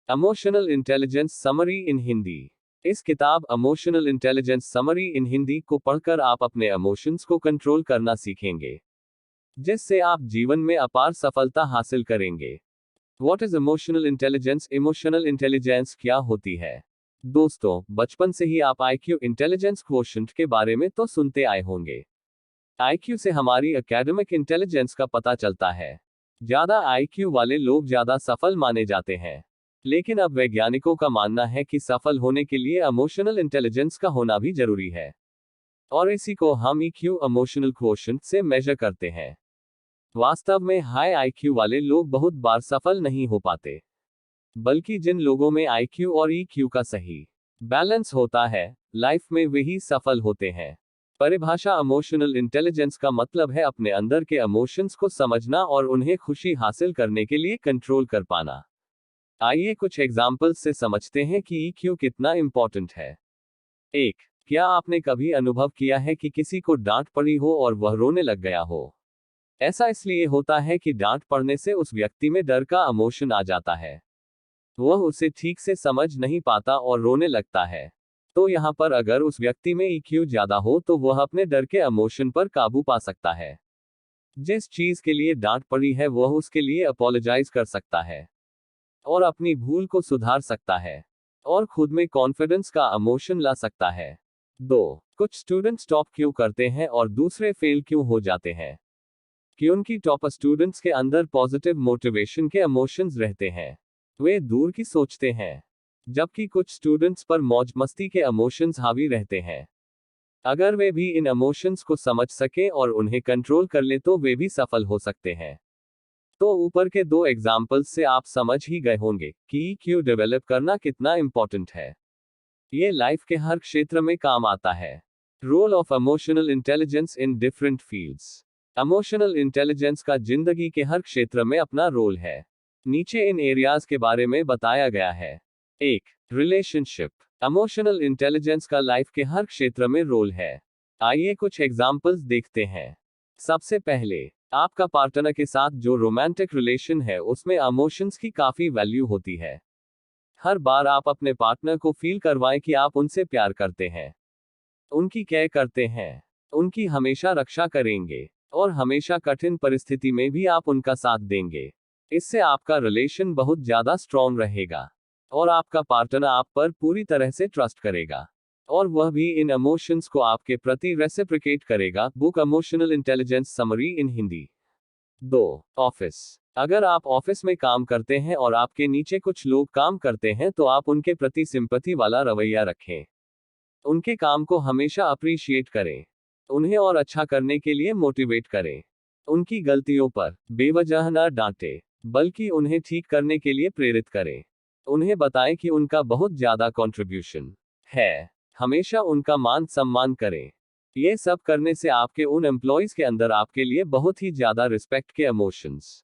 Emotional intelligence summary in Hindi. इस किताब emotional intelligence summary in Hindi को पढ़कर आप अपने इमोशंस को कंट्रोल करना सीखेंगे, जिससे आप जीवन में अपार सफलता हासिल करेंगे। What is emotional intelligence? Emotional intelligence क्या होती है? दोस्तों, बचपन से ही आप आईक्यू इंटेलिजेंस क्वोशंट के बारे में तो सुनते आए होंगे। आईक्यू से हमारी एकेडमिक इंटेलिजेंस का पता चलता है। ज्यादा आईक्यू वाले लोग ज्यादा सफल माने जाते हैं। लेकिन अब वैज्ञानिकों का मानना है कि सफल होने के लिए इमोशनल इंटेलिजेंस का होना भी जरूरी है, और इसी को हम ईक्यू इमोशनल क्वोशंट से मेजर करते हैं। वास्तव में हाई आईक्यू वाले लोग बहुत बार सफल नहीं हो पाते, बल्कि जिन लोगों में आईक्यू और ईक्यू का सही बैलेंस होता है, लाइफ में वही सफल होते हैं। परिभाषा: इमोशनल इंटेलिजेंस का मतलब है अपने अंदर के इमोशंस को समझना और उन्हें खुशी हासिल करने के लिए कंट्रोल कर पाना। आइए कुछ एग्जाम्पल्स से समझते हैं कि ईक्यू कितना इंपॉर्टेंट है। 1. क्या आपने कभी अनुभव किया है कि किसी को डांट पड़ी हो और वह रोने लग गया हो? ऐसा इसलिए होता है कि डांट पड़ने से उस व्यक्ति में डर का इमोशन आ जाता है। वह उसे ठीक से समझ नहीं पाता और रोने लगता है। तो यहाँ पर अगर उस व्यक्ति में ईक्यू ज्यादा हो तो वह अपने डर के इमोशन पर काबू पा सकता है। जिस चीज के लिए डांट पड़ी है वह उसके लिए अपोलोजाइज कर सकता है और अपनी भूल को सुधार सकता है, और खुद में कॉन्फिडेंस का इमोशन ला सकता है। 2. कुछ स्टूडेंट्स टॉप क्यों करते हैं और दूसरे फेल क्यों हो जाते हैं? क्योंकि टॉप स्टूडेंट्स के अंदर पॉजिटिव मोटिवेशन के इमोशंस रहते हैं। वे दूर की सोचते हैं, जबकि कुछ स्टूडेंट्स पर मौज मस्ती के इमोशंस हावी रहते हैं। अगर वे भी इन इमोशंस को समझ सके और उन्हें कंट्रोल कर ले तो वे भी सफल हो सकते हैं। तो ऊपर के 2 एग्जाम्पल्स से आप समझ ही गए होंगे कि ईक्यू डेवलप करना कितना इंपॉर्टेंट है। ये लाइफ के हर क्षेत्र में काम आता है। Role of emotional intelligence in different fields. Emotional intelligence का जिंदगी के हर क्षेत्र में अपना रोल है। नीचे इन एरियाज के बारे में बताया गया है। 1. रिलेशनशिप। इमोशनल इंटेलिजेंस का लाइफ के हर क्षेत्र में रोल है। आइए कुछ एग्जाम्पल्स देखते हैं। सबसे पहले, आपका पार्टनर के साथ जो रोमांटिक रिलेशन है उसमें इमोशंस की काफी वैल्यू होती है। हर बार आप अपने पार्टनर को फील करवाएं कि आप उनसे प्यार करते हैं, उनकी केयर करते हैं, उनकी हमेशा रक्षा करेंगे, और हमेशा कठिन परिस्थिति में भी आप उनका साथ देंगे। इससे आपका रिलेशन बहुत ज्यादा स्ट्रॉन्ग रहेगा, और आपका पार्टनर आप पर पूरी तरह से ट्रस्ट करेगा, और वह भी इन इमोशंस को आपके प्रति रेसिप्रोकेट करेगा। Book emotional intelligence summary in Hindi. 2. Office. अगर आप ऑफिस में काम करते हैं और आपके नीचे कुछ लोग काम करते हैं तो आप उनके प्रति सिंपैथी वाला रवैया रखें। उनके काम को हमेशा अप्रिशिएट करें, उन्हें और अच्छा करने के लिए मोटिवेट करें। उनकी गलतियों पर बेवजह न डांटें, बल्कि उन्हें ठीक करने के लिए प्रेरित करें। उन्हें बताएं कि उनका बहुत ज्यादा कंट्रीब्यूशन है। हमेशा उनका मान सम्मान करें। ये सब करने से आपके उन एम्प्लॉइज के अंदर आपके लिए बहुत ही ज्यादा रिस्पेक्ट के इमोशंस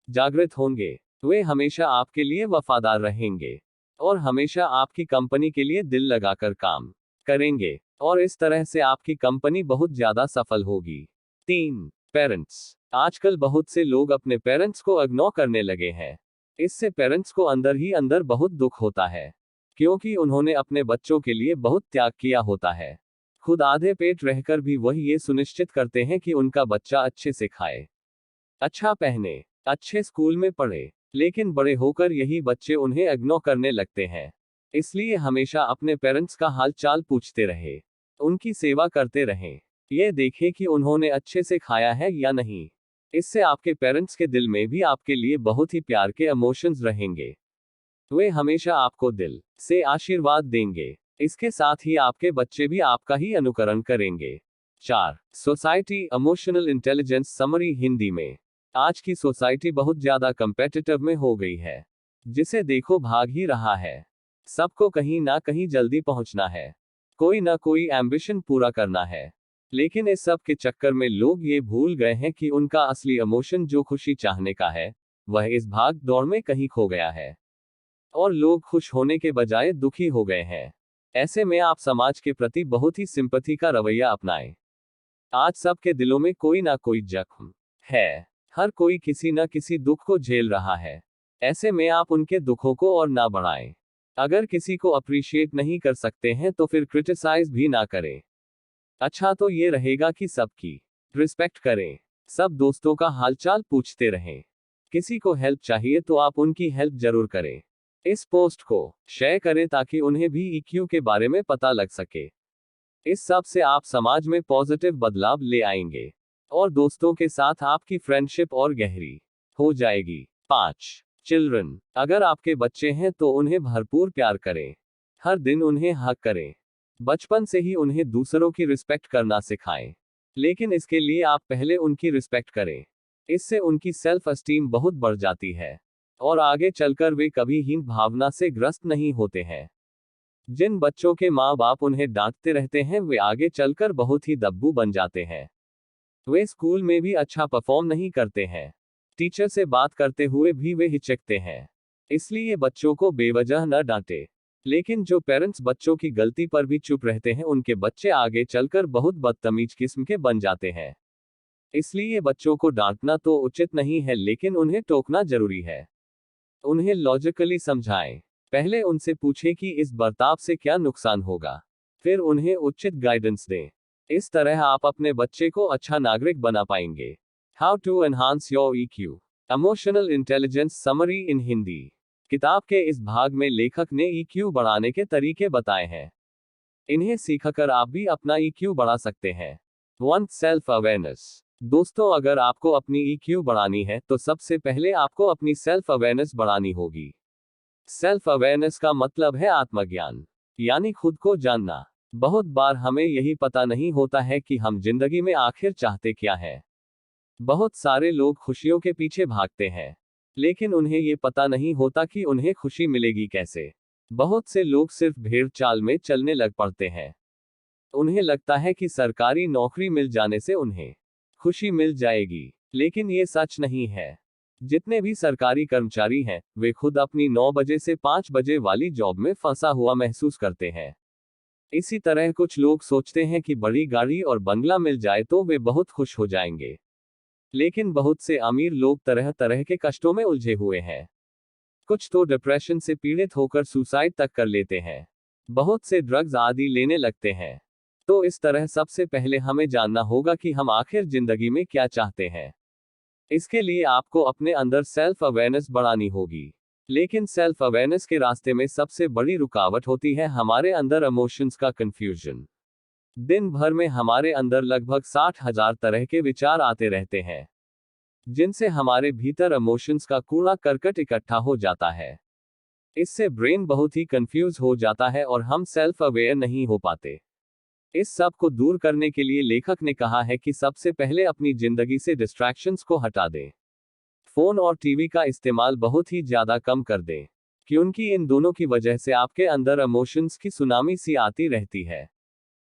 जागृत होंगे। वे हमेशा आपके लिए वफादार रहेंगे, और हमेशा आपकी कंपनी के लिए दिल लगाकर काम करेंगे, और इस तरह से आपकी कंपनी बहुत ज्यादा सफल होगी। 3. पेरेंट्स। आजकल बहुत से लोग अपने पेरेंट्स को इग्नोर करने लगे हैं। इससे पेरेंट्स को अंदर ही अंदर बहुत दुख होता है, क्योंकि उन्होंने अपने बच्चों के लिए बहुत त्याग किया होता है। खुद आधे पेट रहकर भी वह ये सुनिश्चित करते हैं कि उनका बच्चा अच्छे से खाए, अच्छा पहने, अच्छे स्कूल में पढ़े, लेकिन बड़े होकर यही बच्चे उन्हें इग्नोर करने लगते हैं। इसलिए हमेशा अपने पेरेंट्स का हाल चाल पूछते रहे, उनकी सेवा करते रहें, ये देखें कि उन्होंने अच्छे से खाया है या नहीं। इससे आपके पेरेंट्स के दिल में भी आपके लिए बहुत ही प्यार के इमोशंस रहेंगे। वे हमेशा आपको दिल से आशीर्वाद देंगे। इसके साथ ही आपके बच्चे भी आपका ही अनुकरण करेंगे। 4. Society emotional intelligence summary Hindi में। आज की सोसाइटी बहुत ज्यादा कंपेटिटिव में हो गई है। जिसे देखो भाग ही रहा है। सबको कहीं ना कहीं जल्दी पहुंचना है, कोई ना कोई एम्बिशन पूरा करना है। लेकिन इस सब के चक्कर में लोग ये भूल गए हैं कि उनका असली इमोशन जो खुशी चाहने का है, वह इस भाग दौड़ में कहीं खो गया है, और लोग खुश होने के बजाय दुखी हो गए हैं। ऐसे में आप समाज के प्रति बहुत ही सिंपैथी का रवैया अपनाएं। आज सबके दिलों में कोई ना कोई जख्म है, हर कोई किसी न किसी दुख को झेल रहा है। ऐसे में आप उनके दुखों को और ना बढ़ाएं। अगर किसी को अप्रिशिएट नहीं कर सकते हैं तो फिर क्रिटिसाइज भी ना करें। अच्छा तो ये रहेगा कि सबकी रिस्पेक्ट करें, सब दोस्तों का हालचाल पूछते रहें। किसी को हेल्प चाहिए तो आप उनकी हेल्प जरूर करें। इस पोस्ट को शेयर करें ताकि उन्हें भी ईक्यू के बारे में पता लग सके। इस सब से आप समाज में पॉजिटिव बदलाव ले आएंगे और दोस्तों के साथ आपकी फ्रेंडशिप और गहरी हो जाएगी। 5. चिल्ड्रन, अगर आपके बच्चे हैं तो उन्हें भरपूर प्यार करें। हर दिन उन्हें हक करें। बचपन से ही उन्हें दूसरों की रिस्पेक्ट करना सिखाएं। लेकिन इसके लिए आप पहले उनकी रिस्पेक्ट करें। इससे उनकी सेल्फ एस्टीम बहुत बढ़ जाती है और आगे चलकर वे कभी हीन भावना से ग्रस्त नहीं होते हैं। जिन बच्चों के माँ बाप उन्हें डांटते रहते हैं वे आगे चलकर बहुत ही दब्बू बन जाते हैं। वे स्कूल में भी अच्छा परफॉर्म नहीं करते हैं। टीचर से बात करते हुए भी वे हिचकते हैं। इसलिए बच्चों को बेवजह न डांटे। लेकिन जो पेरेंट्स बच्चों की गलती पर भी चुप रहते हैं उनके बच्चे आगे चलकर बहुत बदतमीज किस्म के बन जाते हैं। इसलिए बच्चों को डांटना तो उचित नहीं है लेकिन उन्हें टोकना जरूरी है। उन्हें लॉजिकली समझाएं। पहले उनसे पूछें कि इस बर्ताव से क्या नुकसान होगा, फिर उन्हें उचित गाइडेंस दें। इस तरह आप अपने बच्चे को अच्छा नागरिक बना पाएंगे। How to enhance your EQ, emotional intelligence summary in Hindi. किताब के इस भाग में लेखक ने EQ बढ़ाने के तरीके बताए हैं। इन्हें सीखकर आप भी अपना EQ बढ़ा सकते हैं। 1. Self awareness. दोस्तों, अगर आपको अपनी EQ बढ़ानी है तो सबसे पहले आपको अपनी सेल्फ अवेयरनेस बढ़ानी होगी। सेल्फ अवेयरनेस का मतलब है आत्मज्ञान, यानी खुद को जानना। बहुत बार हमें यही पता नहीं होता है कि हम जिंदगी में आखिर चाहते क्या है। बहुत सारे लोग खुशियों के पीछे भागते हैं, लेकिन उन्हें ये पता नहीं होता कि उन्हें खुशी मिलेगी कैसे। बहुत से लोग सिर्फ भेड़ चाल में चलने लग पड़ते हैं। उन्हें लगता है कि सरकारी नौकरी मिल जाने से उन्हें खुशी मिल जाएगी, लेकिन ये सच नहीं है। जितने भी सरकारी कर्मचारी हैं, वे खुद अपनी 9 बजे से 5 बजे वाली जॉब में फंसा हुआ महसूस करते हैं। इसी तरह कुछ लोग सोचते हैं कि बड़ी गाड़ी और बंगला मिल जाए तो वे बहुत खुश हो जाएंगे। लेकिन बहुत से अमीर लोग तरह तरह के कष्टों में उलझे हुए हैं। कुछ तो डिप्रेशन से पीड़ित होकर सुसाइड तक कर लेते हैं। बहुत से ड्रग्स आदि लेने लगते हैं। तो इस तरह सबसे पहले हमें जानना होगा कि हम आखिर जिंदगी में क्या चाहते हैं। इसके लिए आपको अपने अंदर सेल्फ अवेयरनेस बढ़ानी होगी। लेकिन सेल्फ अवेयरनेस के रास्ते में सबसे बड़ी रुकावट होती है हमारे अंदर इमोशंस का कंफ्यूजन। दिन भर में हमारे अंदर लगभग 60,000 तरह के विचार आते रहते हैं, जिनसे हमारे भीतर इमोशंस का कूड़ा करकट इकट्ठा हो जाता है। इससे ब्रेन बहुत ही कंफ्यूज हो जाता है और हम सेल्फ अवेयर नहीं हो पाते। इस सब को दूर करने के लिए लेखक ने कहा है कि सबसे पहले अपनी जिंदगी से डिस्ट्रैक्शंस को हटा दें। फोन और टीवी का इस्तेमाल बहुत ही ज्यादा कम कर दें, क्योंकि इन दोनों की वजह से आपके अंदर इमोशंस की सुनामी सी आती रहती है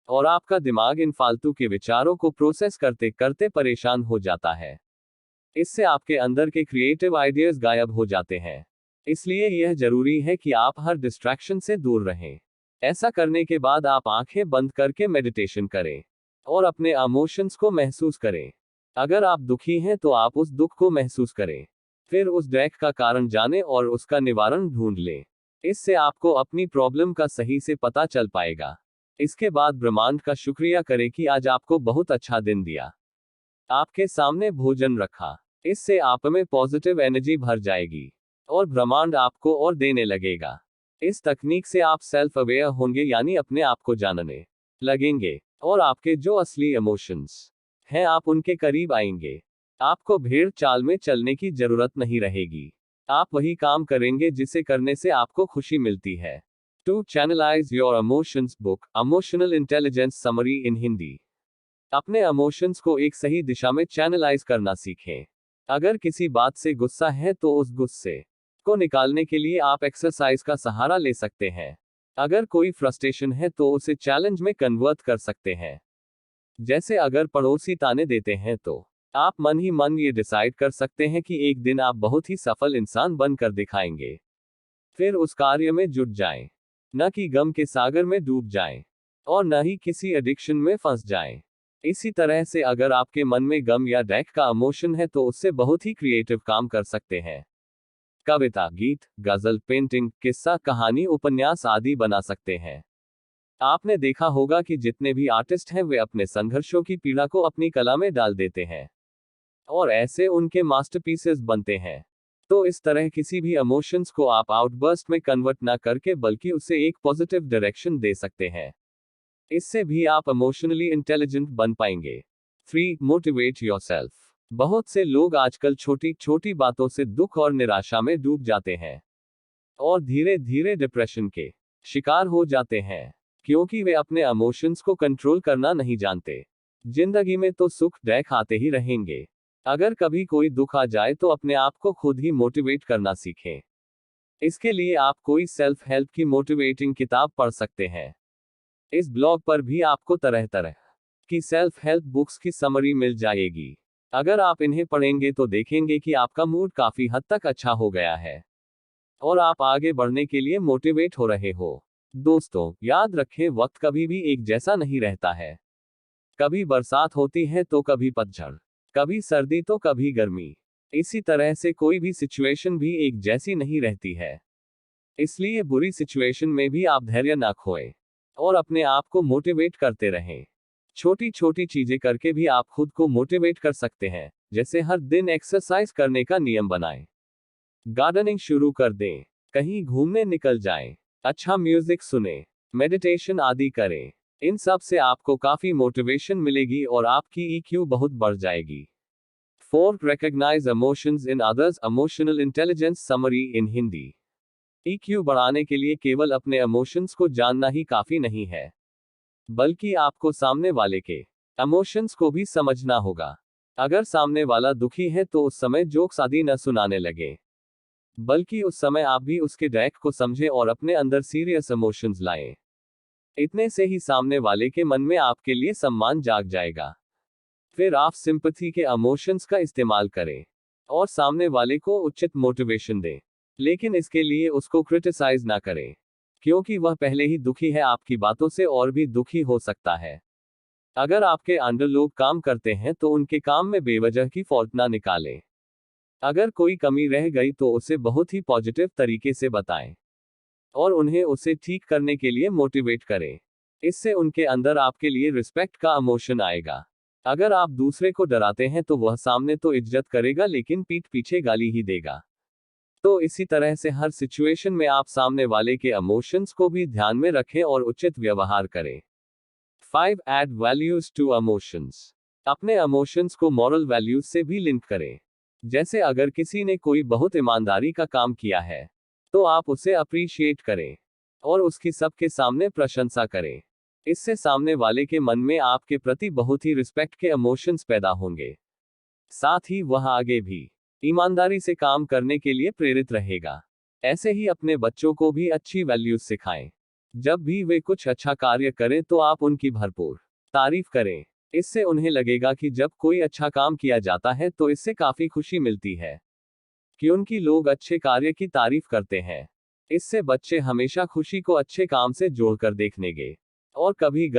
और आपका दिमाग इन फालतू के विचारों को प्रोसेस करते करते परेशान हो जाता है। इससे आपके अंदर के क्रिएटिव आइडियाज गायब हो जाते हैं। इसलिए यह जरूरी है कि आप हर डिस्ट्रैक्शन से दूर रहें। ऐसा करने के बाद आप आंखें बंद करके मेडिटेशन करें और अपने इमोशंस को महसूस करें। अगर आप दुखी हैं तो आप उस दुख को महसूस करें, फिर उस दुख का कारण जानें और उसका निवारण ढूंढ लें। इससे आपको अपनी प्रॉब्लम का सही से पता चल पाएगा। इसके बाद ब्रह्मांड का शुक्रिया करें कि आज आपको बहुत अच्छा दिन दिया, आपके सामने भोजन रखा। इससे आप में पॉजिटिव एनर्जी भर जाएगी और ब्रह्मांड आपको और देने लगेगा। इस तकनीक से आप सेल्फ अवेयर होंगे, यानी अपने आप को जानने लगेंगे और आपके जो असली इमोशंस हैं आप उनके करीब आएंगे। आपको भेड़ चाल में चलने की जरूरत नहीं रहेगी। आप वही काम करेंगे जिसे करने से आपको खुशी मिलती है। To channelise your emotions book, emotional intelligence summary in Hindi. अपने इमोशंस को एक सही दिशा में चैनलाइज करना सीखें। अगर किसी बात से गुस्सा है तो उस गुस्से को निकालने के लिए आप एक्सरसाइज का सहारा ले सकते हैं। अगर कोई फ्रस्ट्रेशन है तो उसे चैलेंज में कन्वर्ट कर सकते हैं। जैसे अगर पड़ोसी ताने देते हैं तो आप मन ही मन ये डिसाइड कर सकते हैं कि एक दिन आप बहुत ही सफल इंसान बनकर दिखाएंगे। फिर उस कार्य में जुट जाएं, न कि गम के सागर में डूब जाएं और न ही किसी एडिक्शन में फंस जाएं। इसी तरह से अगर आपके मन में गम या डैक का इमोशन है तो उससे बहुत ही क्रिएटिव काम कर सकते हैं। कविता, गीत, गजल, पेंटिंग, किस्सा, कहानी, उपन्यास आदि बना सकते हैं। आपने देखा होगा कि जितने भी आर्टिस्ट हैं वे अपने संघर्षों की पीड़ा को अपनी कला में डाल देते हैं और ऐसे उनके मास्टरपीसेस बनते हैं। तो इस तरह किसी भी इमोशंस को आप आउटबर्स्ट में कन्वर्ट ना करके बल्कि उसे एक पॉजिटिव डायरेक्शन दे सकते हैं। इससे भी आप इमोशनली इंटेलिजेंट बन पाएंगे। 3. Motivate yourself. बहुत से लोग आजकल छोटी छोटी बातों से दुख और निराशा में डूब जाते हैं और धीरे धीरे डिप्रेशन के शिकार हो जाते हैं, क्योंकि वे अपने इमोशंस को कंट्रोल करना नहीं जानते। जिंदगी में तो सुख दुख आते ही रहेंगे। अगर कभी कोई दुख आ जाए तो अपने आप को खुद ही मोटिवेट करना सीखें। इसके लिए आप कोई सेल्फ हेल्प की मोटिवेटिंग किताब पढ़ सकते हैं। इस ब्लॉग पर भी आपको तरह तरह की सेल्फ हेल्प बुक्स की समरी मिल जाएगी। अगर आप इन्हें पढ़ेंगे तो देखेंगे कि आपका मूड काफी हद तक अच्छा हो गया है और आप आगे बढ़ने के लिए मोटिवेट हो रहे हो। दोस्तों, याद रखें, वक्त कभी भी एक जैसा नहीं रहता है। कभी बरसात होती है तो कभी पतझड़, कभी सर्दी तो कभी गर्मी। इसी तरह से कोई भी सिचुएशन भी एक जैसी नहीं रहती है। इसलिए बुरी सिचुएशन में भी आप धैर्य ना खोएं और अपने आप को मोटिवेट करते रहें। छोटी छोटी चीजें करके भी आप खुद को मोटिवेट कर सकते हैं, जैसे हर दिन एक्सरसाइज करने का नियम बनाएं, गार्डनिंग शुरू कर दें, कहीं घूमने निकल जाएं, अच्छा म्यूजिक सुने, मेडिटेशन आदि करें। इन सब से आपको काफी मोटिवेशन मिलेगी और आपकी EQ बहुत बढ़ जाएगी। 4. Recognize emotions in others. Emotional intelligence summary in Hindi. EQ बढ़ाने के लिए केवल अपने इमोशंस को जानना ही काफी नहीं है, बल्कि आपको सामने वाले के इमोशंस को भी समझना होगा। अगर सामने वाला दुखी है तो उस समय जोक्स आदि न सुनाने लगे, बल्कि उस समय आप भी उसके डैक को समझें और अपने अंदर सीरियस इमोशंस लाएं। इतने से ही सामने वाले के मन में आपके लिए सम्मान जाग जाएगा। फिर आप सिंपैथी के इमोशंस का इस्तेमाल करें और सामने वाले को उचित मोटिवेशन दें, लेकिन इसके लिए उसको क्रिटिसाइज ना करें, क्योंकि वह पहले ही दुखी है, आपकी बातों से और भी दुखी हो सकता है। अगर आपके अंडर लोग काम करते हैं तो उनके काम में बेवजह की फॉल्ट ना निकालें। अगर कोई कमी रह गई तो उसे बहुत ही पॉजिटिव तरीके से बताएं और उन्हें उसे ठीक करने के लिए मोटिवेट करें। इससे उनके अंदर आपके लिए रिस्पेक्ट का इमोशन आएगा। अगर आप दूसरे को डराते हैं तो वह सामने तो इज्जत करेगा लेकिन पीठ पीछे गाली ही देगा। तो इसी तरह से हर सिचुएशन में आप सामने वाले के इमोशंस को भी ध्यान में रखें और उचित व्यवहार करें। 5. Add values to emotions. अपने इमोशंस को मॉरल वैल्यूज से भी लिंक करें। जैसे अगर किसी ने कोई बहुत ईमानदारी का काम किया है तो आप उसे अप्रिशिएट करें और उसकी सबके सामने प्रशंसा करें। इससे सामने वाले के मन में आपके प्रति बहुत ही रिस्पेक्ट के इमोशंस पैदा होंगे। साथ ही वह आगे भी ईमानदारी से काम करने के लिए प्रेरित रहेगा। ऐसे ही अपने बच्चों को भी अच्छी वैल्यूज सिखाएं। जब भी वे कुछ अच्छा कार्य करें तो आप उनकी भरपूर तारीफ करें। इससे उन्हें लगेगा कि जब कोई अच्छा काम किया जाता है तो इससे काफी खुशी मिलती है, क्योंकि लोग अच्छे कार्य की तारीफ करते हैं। इससे बच्चे हमेशा खुशी को अच्छे काम से जोड़कर देखनेंगे और कभी